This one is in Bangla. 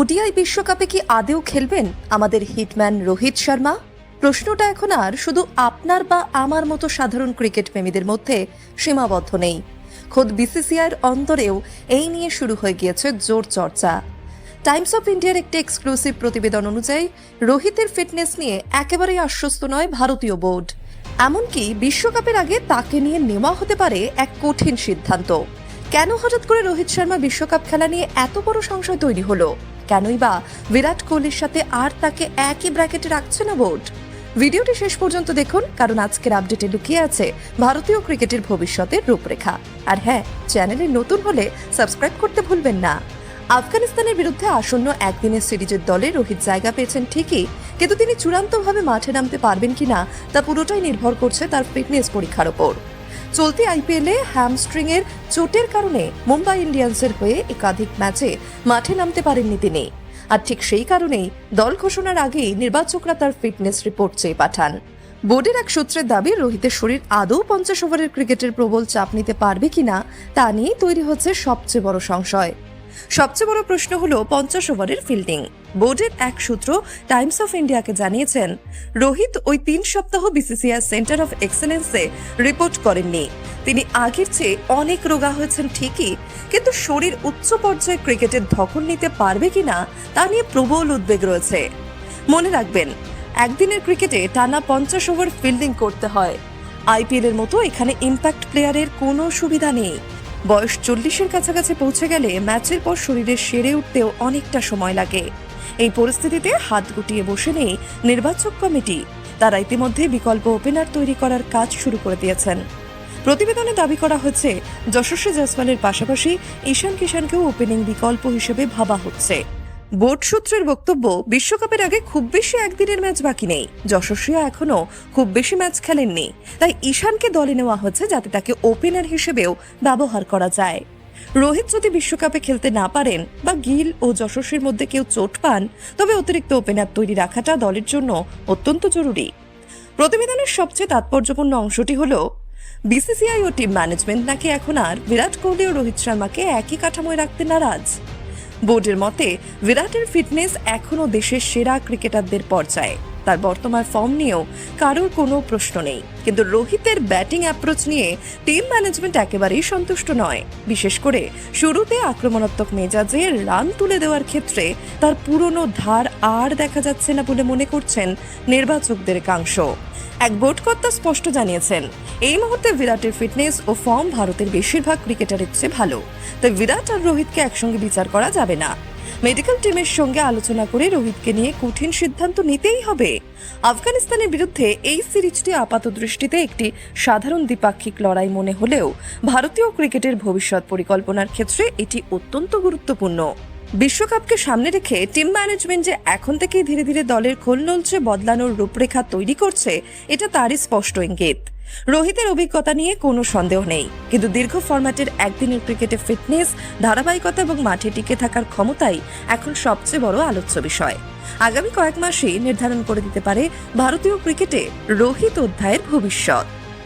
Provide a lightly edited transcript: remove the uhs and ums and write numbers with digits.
ওডিআই বিশ্বকাপে কি আদৌ খেলবেন আমাদের হিটম্যান রোহিত শর্মা? প্রশ্নটা এখন আর শুধু আপনার বা আমার মতো সাধারণ ক্রিকেট প্রেমীদের মধ্যে সীমাবদ্ধ নেই। খোদ বিসিসিআইয়ের অন্তরেও এই নিয়ে শুরু হয়ে গিয়েছে জোর চর্চা। টাইমস অফ ইন্ডিয়ার একটি এক্সক্লুসিভ প্রতিবেদন অনুযায়ী রোহিতের ফিটনেস নিয়ে একেবারেই আশ্বস্ত নয় ভারতীয় বোর্ড। এমনকি বিশ্বকাপের আগে তাকে নিয়ে নেওয়া হতে পারে এক কঠিন সিদ্ধান্ত। কেন হঠাৎ করে রোহিত শর্মা বিশ্বকাপ খেলা নিয়ে এত বড় সংশয় তৈরি হলো? কেনই বা বিরাট কোহলির সাথে আর তাকে একই ব্র্যাকেটে রাখছে না বোর্ড? ভিডিওটি শেষ পর্যন্ত দেখুন, কারণ আজকের আপডেটে লুকিয়ে আছে ভারতীয় ক্রিকেটের ভবিষ্যতের রূপরেখা। আর হ্যাঁ, চ্যানেলে নতুন হলে সাবস্ক্রাইব করতে ভুলবেন না। আফগানিস্তানের বিরুদ্ধে আসন্ন একদিনের সিরিজের দলে রোহিত জায়গা পেয়েছেন ঠিকই, কিন্তু তিনি চূড়ান্তভাবে মাঠে নামতে পারবেন কিনা তা পুরোটাই নির্ভর করছে তার ফিটনেস পরীক্ষার ওপর। চলতি আইপিএলে হ্যামস্ট্রিং এর চোটের কারণে মুম্বাই ইন্ডিয়ান্সের হয়ে একাধিক ম্যাচে মাঠে নামতে পারেননি তিনি। আর ঠিক সেই কারণেই দল ঘোষণার আগেই নির্বাচকরা তার ফিটনেস রিপোর্ট চেয়ে পাঠান। বোর্ডের এক সূত্রের দাবি, রোহিতের শরীর আদৌ 50 ওভারের ক্রিকেটের প্রবল চাপ নিতে পারবে কিনা তা নিয়েই তৈরি হচ্ছে সবচেয়ে বড় সংশয়। সবচেয়ে বড় প্রশ্ন হলো 50 ওভারের ফিল্ডিং। বোর্ডের এক সূত্র টাইমস অফ ইন্ডিয়াকে জানিয়েছেন, রোহিত ওই 3 সপ্তাহ বিসিসিআই সেন্টার অফ এক্সেলেন্সে রিপোর্ট করেননি। তিনি আগের চেয়ে অনেক রোগা হয়েছেন ঠিকই, কিন্তু শরীর উচ্চ পর্যায়ে ক্রিকেটের ধকল নিতে পারবে কিনা তা নিয়ে প্রবল উদ্বেগ রয়েছে। মনে রাখবেন, একদিনের ক্রিকেটে টানা 50 ওভার ফিল্ডিং করতে হয়। আইপিএল এর মতো এখানে ইম্প্যাক্ট প্লেয়ারের কোনো সুবিধা নেই। বয়স 40-এর কাছাকাছি পৌঁছে গেলে ম্যাচের পর শরীরে সেরে উঠতেও অনেকটা সময় লাগে। এই পরিস্থিতিতে হাত গুটিয়ে বসে নেই নির্বাচক কমিটি। তারা ইতিমধ্যে বিকল্প ওপেনার তৈরি করার কাজ শুরু করে দিয়েছেন। প্রতিবেদনে দাবি করা হয়েছে, যশস্বী জয়সওয়ালের পাশাপাশি ঈশান কিষানকেও ওপেনিং বিকল্প হিসেবে ভাবা হচ্ছে। বোর্ড সূত্রের বক্তব্য, বিশ্বকাপের আগে খুব বেশি একদিনের ম্যাচ বাকি নেই। যশস্বীও এখনো খুব বেশি ম্যাচ খেলেননি, তাই ঈশানকে দলে নেওয়া হচ্ছে যাতে তাকে ওপেনার হিসেবেও ব্যবহার করা যায়। রোহিত যদি বিশ্বকাপে খেলতে না পারেন বা গিল ও যশস্বীর মধ্যে কেউ চোট পান, তবে অতিরিক্ত ওপেনার তৈরি রাখাটা দলের জন্য অত্যন্ত জরুরি। প্রতিবেদনের সবচেয়ে তাৎপর্যপূর্ণ অংশটি হলো, বিসিসিআই ও টিম ম্যানেজমেন্ট নাকি এখন আর বিরাট কোহলি ও রোহিত শর্মাকে একই কাঠামোয় রাখতে নারাজ। বোর্ডের মতে, বিরাটের ফিটনেস এখনও দেশের সেরা ক্রিকেটারদের পর্যায়ে। তার বর্তমান ফর্ম নিয়েও কারোর কোনো প্রশ্ন নেই, কিন্তু রোহিতের ব্যাটিং অ্যাপ্রোচ নিয়ে টিম ম্যানেজমেন্ট একেবারেই সন্তুষ্ট নয়। বিশেষ করে শুরুতে আক্রমণাত্মক মেজাজে রান তুলে দেওয়ার ক্ষেত্রে তার পুরনো ধার আর দেখা যাচ্ছে না বলে মনে করছেন নির্বাচকদের একাংশ। এক বোর্ড কর্তা স্পষ্ট জানিয়েছেন, এই মুহূর্তে বিরাটের ফিটনেস ও ফর্ম ভারতের বেশিরভাগ ক্রিকেটারের চেয়ে ভালো, তাই বিরাট আর রোহিতকে একসঙ্গে বিচার করা যাবে না। মেডিকেল টিমের সঙ্গে আলোচনা করে রোহিতকে নিয়ে কঠিন সিদ্ধান্ত নিতেই হবে। আফগানিস্তানের বিরুদ্ধে এই সিরিজটি আপাত দৃষ্টিতে একটি সাধারণ দ্বিপাক্ষিক লড়াই মনে হলেও ভারতীয় ক্রিকেটের ভবিষ্যৎ পরিকল্পনার ক্ষেত্রে এটি অত্যন্ত গুরুত্বপূর্ণ। বিশ্বকাপকে সামনে রেখে টিম ম্যানেজমেন্ট যে এখন থেকেই ধীরে ধীরে দলের খোলনলচে বদলানোর রূপরেখা তৈরি করছে, এটা তারই স্পষ্ট ইঙ্গিত। রোহিতের অভিজ্ঞতা নিয়ে কোনো সন্দেহ নেই, কিন্তু দীর্ঘ ফরম্যাটের একদিনের ক্রিকেটে ফিটনেস, ধারাবাহিকতা এবং মাঠে টিকে থাকার ক্ষমতাই এখন সবচেয়ে বড় আলোচ্য বিষয়। আগামী কয়েক মাসেই নির্ধারণ করে দিতে পারে ভারতীয় ক্রিকেটে রোহিত অধ্যায়ের ভবিষ্যৎ।